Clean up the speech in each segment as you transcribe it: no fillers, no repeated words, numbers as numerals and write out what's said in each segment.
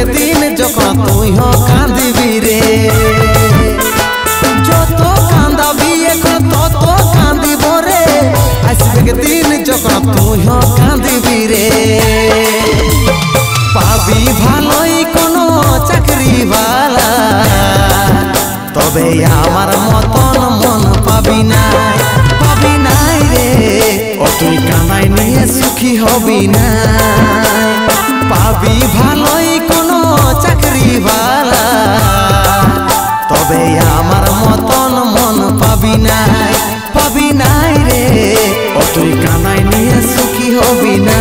के दिन जखन तुई हो कांदबी रे যত কান্দাবি এখন তত কান্দিব রে আসবে দিন যখন তুই হ কান্দিবি রে পাবি ভালোই কোনো চাকরিওয়ালা তবে আমার মতন মন পাবি নাই রে ও তুই কানাই নিয়ে সুখী হবি না পাবি ভালোই কোনো চাকরিওয়ালা তবে আমার মতন মন পাবি নাই রে ও তুই কানাই নিয়ে সুখী হবি না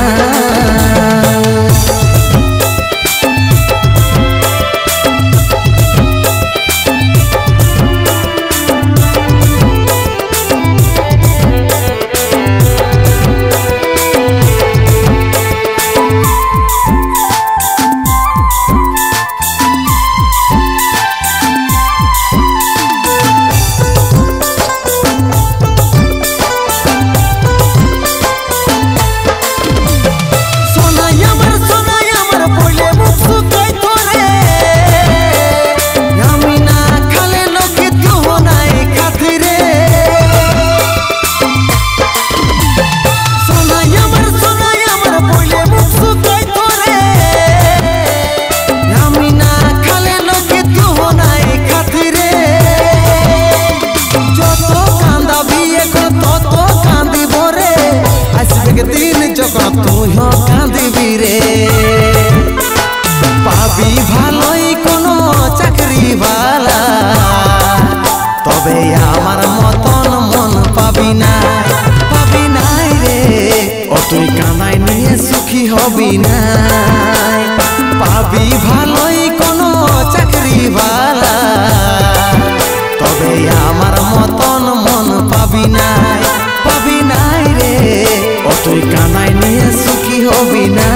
তুই হ কাঁদিবি রে পাবি ভালোই কোনো চাকরিওয়ালা তবে আমার মতন মন পাবি নাই রে ও তুই কানাই নিয়ে সুখী হবি না পাবি ভালোই কোনো চাকরিওয়ালা তবে আমার মতন মন পাবি নাই রে ও তুই কানাই নিয়ে সুখী হবি না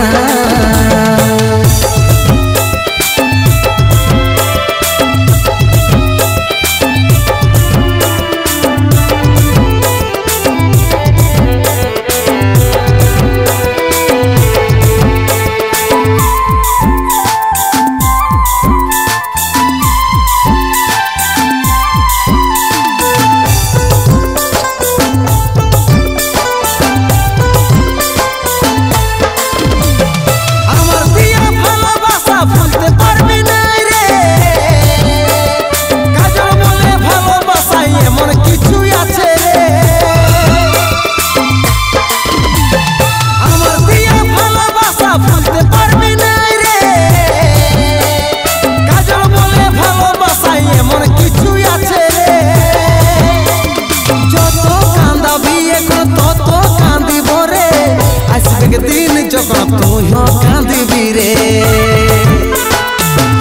যখন তুই হ কাঁদিবি রে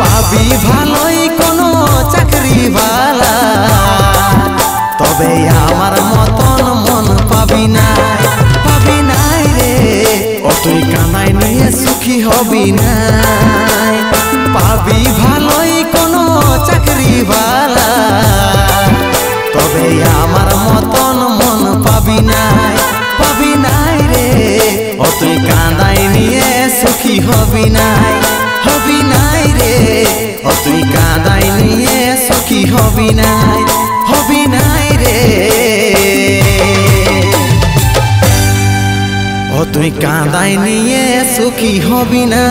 পাবি ভালোই কোনো চাকরিওয়ালা তবে আমার মতন মন পাবি নাই রে ও তুই কানাই নিয়ে সুখী হবি না পাবি ভালোই কোনো চাকরিওয়ালা তবে আমার মতন মন পাবি নাই রে ও তুই কাঁদাই নিয়ে সুখী হবি নাই রে ও তুই কাঁদাই নিয়ে সুখী হবি নাই রে ও তুই কাঁদাই নিয়ে সুখী হবি না